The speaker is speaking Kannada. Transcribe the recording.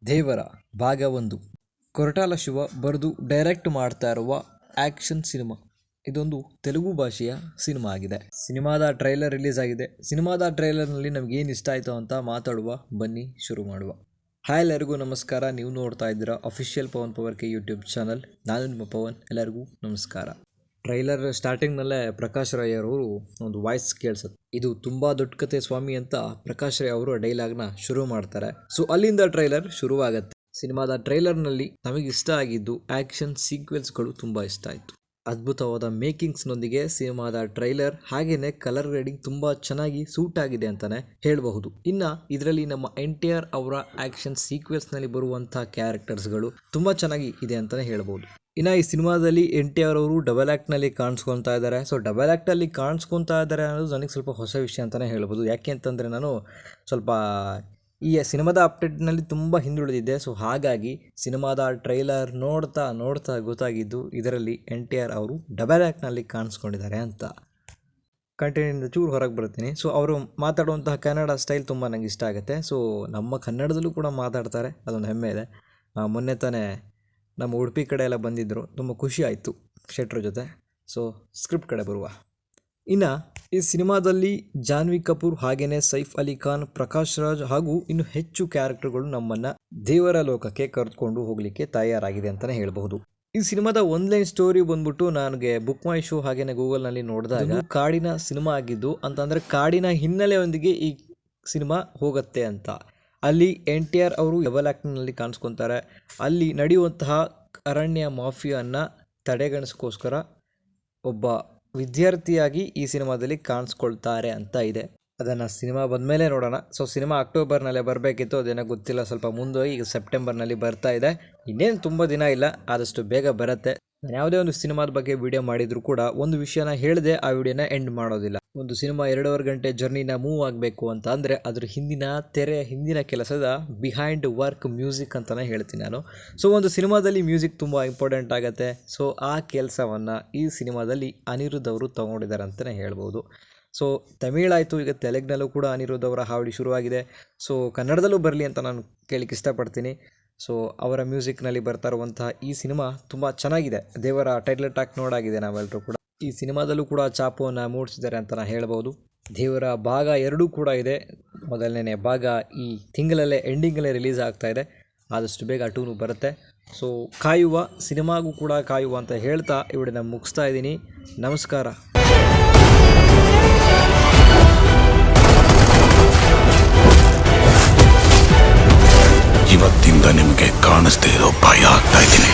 ದೇವರ ಭಾಗ 1 ಕೊರಟಾಲ ಶಿವ ಬರೆದು ಡೈರೆಕ್ಟ್ ಮಾಡ್ತಾ ಇರುವ ಆ್ಯಕ್ಷನ್ ಸಿನಿಮಾ. ಇದೊಂದು ತೆಲುಗು ಭಾಷೆಯ ಸಿನಿಮಾ ಆಗಿದೆ. ಸಿನಿಮಾದ ಟ್ರೈಲರ್ ರಿಲೀಸ್ ಆಗಿದೆ. ಸಿನಿಮಾದ ಟ್ರೈಲರ್ನಲ್ಲಿ ನಮಗೇನು ಇಷ್ಟ ಆಯಿತು ಅಂತ ಮಾತಾಡುವ, ಬನ್ನಿ ಶುರು ಮಾಡುವ. ಹಾಯ್ ಎಲ್ಲರಿಗೂ ನಮಸ್ಕಾರ. ನೀವು ನೋಡ್ತಾ ಇದ್ದೀರಾ ಅಫಿಷಿಯಲ್ ಪವನ್ ಪವರ್ ಕೆ ಯೂಟ್ಯೂಬ್ ಚಾನಲ್. ನಾನು ನಿಮ್ಮ ಪವನ್. ಎಲ್ಲರಿಗೂ ನಮಸ್ಕಾರ. ಟ್ರೈಲರ್ ಸ್ಟಾರ್ಟಿಂಗ್ನಲ್ಲೇ ಪ್ರಕಾಶ್ ರೈ ಅವರು ಒಂದು ವಾಯ್ಸ್ ಕೇಳಿಸುತ್ತೆ. ಇದು ತುಂಬ ದೊಡ್ಡ ಕತೆ ಸ್ವಾಮಿ ಅಂತ ಪ್ರಕಾಶ್ ರೈ ಅವರು ಡೈಲಾಗ್ನ ಶುರು ಮಾಡ್ತಾರೆ. ಸೊ ಅಲ್ಲಿಂದ ಟ್ರೈಲರ್ ಶುರುವಾಗುತ್ತೆ. ಸಿನಿಮಾದ ಟ್ರೈಲರ್ನಲ್ಲಿ ನಮಗೆ ಇಷ್ಟ ಆಗಿದ್ದು ಆ್ಯಕ್ಷನ್ ಸೀಕ್ವೆನ್ಸ್ಗಳು ತುಂಬ ಇಷ್ಟ ಆಯಿತು. ಅದ್ಭುತವಾದ ಮೇಕಿಂಗ್ಸ್ನೊಂದಿಗೆ ಸಿನಿಮಾದ ಟ್ರೈಲರ್ ಹಾಗೆಯೇ ಕಲರ್ ಗ್ರೇಡಿಂಗ್ ತುಂಬ ಚೆನ್ನಾಗಿ ಸೂಟ್ ಆಗಿದೆ ಅಂತಲೇ ಹೇಳಬಹುದು. ಇನ್ನು ಇದರಲ್ಲಿ ನಮ್ಮ NTR ಅವರ ಆ್ಯಕ್ಷನ್ ಸೀಕ್ವೆನ್ಸ್ನಲ್ಲಿ ಬರುವಂಥ ಕ್ಯಾರೆಕ್ಟರ್ಸ್ಗಳು ತುಂಬ ಚೆನ್ನಾಗಿ ಇದೆ ಅಂತಲೇ ಹೇಳ್ಬೋದು. ಇನ್ನು ಈ ಸಿನಿಮಾದಲ್ಲಿ NTR ಅವರು ಡಬಲ್ ಆ್ಯಕ್ಟ್ನಲ್ಲಿ ಕಾಣಿಸ್ಕೊತಾ ಇದ್ದಾರೆ. ಸೊ ಡಬಲ್ ಆ್ಯಕ್ಟಲ್ಲಿ ಕಾಣಿಸ್ಕೊತಾ ಇದ್ದಾರೆ ಅನ್ನೋದು ನನಗೆ ಸ್ವಲ್ಪ ಹೊಸ ವಿಷಯ ಅಂತಲೇ ಹೇಳ್ಬೋದು. ಯಾಕೆ ಅಂತಂದರೆ ನಾನು ಸ್ವಲ್ಪ ಈ ಸಿನಿಮಾದ ಅಪ್ಡೇಟ್ನಲ್ಲಿ ತುಂಬ ಹಿಂದುಳಿದಿದ್ದೆ. ಸೊ ಹಾಗಾಗಿ ಸಿನಿಮಾದ ಟ್ರೈಲರ್ ನೋಡ್ತಾ ಗೊತ್ತಾಗಿದ್ದು ಇದರಲ್ಲಿ NTR ಅವರು ಡಬಲ್ ಆ್ಯಕ್ಟ್ನಲ್ಲಿ ಕಾಣಿಸ್ಕೊಂಡಿದ್ದಾರೆ ಅಂತ. ಕಂಟೆಂಟಿಂದ ಚೂರು ಹೊರಗೆ ಬರ್ತೀನಿ. ಸೊ ಅವರು ಮಾತಾಡುವಂತಹ ಕನ್ನಡ ಸ್ಟೈಲ್ ತುಂಬ ನನಗೆ ಇಷ್ಟ ಆಗುತ್ತೆ. ಸೊ ನಮ್ಮ ಕನ್ನಡದಲ್ಲೂ ಕೂಡ ಮಾತಾಡ್ತಾರೆ, ಅದೊಂದು ಹೆಮ್ಮೆ ಇದೆ. ಮೊನ್ನೆ ತಾನೇ ನಮ್ಮ ಉಡುಪಿ ಕಡೆ ಎಲ್ಲ ಬಂದಿದ್ದರು, ತುಂಬ ಖುಷಿ ಆಯಿತು ಶೆಟ್ರ್ ಜೊತೆ. ಸೊ ಸ್ಕ್ರಿಪ್ಟ್ ಕಡೆ ಬರುವ. ಇನ್ನು ಈ ಸಿನಿಮಾದಲ್ಲಿ ಜಾನ್ವಿ ಕಪೂರ್ ಹಾಗೆಯೇ ಸೈಫ್ ಅಲಿ ಖಾನ್, ಪ್ರಕಾಶ್ ರಾಜ್ ಹಾಗೂ ಇನ್ನು ಹೆಚ್ಚು ಕ್ಯಾರೆಕ್ಟರ್ಗಳು ನಮ್ಮನ್ನು ದೇವರ ಲೋಕಕ್ಕೆ ಕರೆದುಕೊಂಡು ಹೋಗಲಿಕ್ಕೆ ತಯಾರಾಗಿದೆ ಅಂತಲೇ ಹೇಳಬಹುದು. ಈ ಸಿನಿಮಾದ ಒನ್ಲೈನ್ ಸ್ಟೋರಿ ಬಂದ್ಬಿಟ್ಟು ನನಗೆ ಬುಕ್ ಮೈ ಶೋ ಹಾಗೆಯೇ ಗೂಗಲ್ನಲ್ಲಿ ನೋಡಿದಾಗ ಕಾಡಿನ ಸಿನಿಮಾ ಆಗಿದ್ದು ಅಂತಂದರೆ ಕಾಡಿನ ಹಿನ್ನೆಲೆಯೊಂದಿಗೆ ಈ ಸಿನಿಮಾ ಹೋಗುತ್ತೆ ಅಂತ. ಅಲ್ಲಿ NTR ಅವರು ಡಬಲ್ ಆ್ಯಕ್ಟ್ನಲ್ಲಿ ಕಾಣಿಸ್ಕೊತಾರೆ. ಅಲ್ಲಿ ನಡೆಯುವಂತಹ ಅರಣ್ಯ ಮಾಫಿಯಾನ ತಡೆಗಣಿಸೋಕ್ಕೋಸ್ಕರ ಒಬ್ಬ ವಿದ್ಯಾರ್ಥಿಯಾಗಿ ಈ ಸಿನಿಮಾದಲ್ಲಿ ಕಾಣಿಸ್ಕೊಳ್ತಾರೆ ಅಂತ ಇದೆ. ಅದನ್ನು ಸಿನಿಮಾ ಬಂದಮೇಲೆ ನೋಡೋಣ. ಸೊ ಸಿನಿಮಾ ಅಕ್ಟೋಬರ್ನಲ್ಲೇ ಬರಬೇಕಿತ್ತು, ಅದೇನೋ ಗೊತ್ತಿಲ್ಲ, ಸ್ವಲ್ಪ ಮುಂದೋಗಿ ಈಗ ಸೆಪ್ಟೆಂಬರ್ನಲ್ಲಿ ಬರ್ತಾ ಇದೆ. ಇನ್ನೇನು ತುಂಬ ದಿನ ಇಲ್ಲ, ಆದಷ್ಟು ಬೇಗ ಬರುತ್ತೆ. ನಾನು ಯಾವುದೇ ಒಂದು ಸಿನಿಮಾದ ಬಗ್ಗೆ ವಿಡಿಯೋ ಮಾಡಿದರೂ ಕೂಡ ಒಂದು ವಿಷಯನ ಹೇಳಿದೆ ಆ ವಿಡಿಯೋನ ಎಂಡ್ ಮಾಡೋದಿಲ್ಲ. ಒಂದು ಸಿನಿಮಾ 2.5 ಗಂಟೆ ಜರ್ನಿನ ಮೂವ್ ಆಗಬೇಕು ಅಂತ ಅಂದರೆ ಅದ್ರ ಹಿಂದಿನ ಕೆಲಸದ ಬಿಹೈಂಡ್ ವರ್ಕ್ ಮ್ಯೂಸಿಕ್ ಅಂತಲೇ ಹೇಳ್ತೀನಿ ನಾನು. ಸೊ ಒಂದು ಸಿನಿಮಾದಲ್ಲಿ ಮ್ಯೂಸಿಕ್ ತುಂಬ ಇಂಪಾರ್ಟೆಂಟ್ ಆಗುತ್ತೆ. ಸೊ ಆ ಕೆಲಸವನ್ನು ಈ ಸಿನಿಮಾದಲ್ಲಿ ಅನಿರುದ್ಧ್ ಅವರು ತೊಗೊಂಡಿದ್ದಾರೆ ಅಂತಲೇ ಹೇಳ್ಬೋದು. ಸೊ ತಮಿಳಾಯಿತು, ಈಗ ತೆಲುಗಿನಲ್ಲೂ ಕೂಡ ಅನಿರುದ್ಧ್ ಅವರ ಹಾವಳಿ ಶುರುವಾಗಿದೆ. ಸೊ ಕನ್ನಡದಲ್ಲೂ ಬರಲಿ ಅಂತ ನಾನು ಕೇಳಲಿಕ್ಕೆ ಇಷ್ಟಪಡ್ತೀನಿ. ಸೊ ಅವರ ಮ್ಯೂಸಿಕ್ನಲ್ಲಿ ಬರ್ತಾ ಇರುವಂತಹ ಈ ಸಿನಿಮಾ ತುಂಬ ಚೆನ್ನಾಗಿದೆ. ದೇವರ ಟೈಟಲ್ ಟ್ರ್ಯಾಕ್ ನೋಡಾಗಿದೆ ನಾವೆಲ್ಲರೂ ಕೂಡ. ಈ ಸಿನಿಮಾದಲ್ಲೂ ಕೂಡ ಚಾಪವನ್ನು ಮೂಡಿಸಿದ್ದಾರೆ ಅಂತ ನಾನು ಹೇಳ್ಬೋದು. ದೇವರ ಭಾಗ 2 ಕೂಡ ಇದೆ. ಮೊದಲನೇ ಭಾಗ ಈ ತಿಂಗಳಲ್ಲೇ ಎಂಡಿಂಗಲ್ಲೇ ರಿಲೀಸ್ ಆಗ್ತಾ ಇದೆ. ಆದಷ್ಟು ಬೇಗ 2 ಬರುತ್ತೆ. ಸೊ ಕಾಯುವ, ಸಿನಿಮಾಗೂ ಕೂಡ ಕಾಯುವ ಅಂತ ಹೇಳ್ತಾ ಈ ವಿಡಿಯೋನ ಮುಗಿಸ್ತಾ ಇದ್ದೀನಿ. ನಮಸ್ಕಾರ. ಇವತ್ತಿಂದ ನಿಮಗೆ ಕಾಣಿಸ್ದೇ ಇರೋ ಭಯ ಆಗ್ತಾ ಇದ್ದೀನಿ.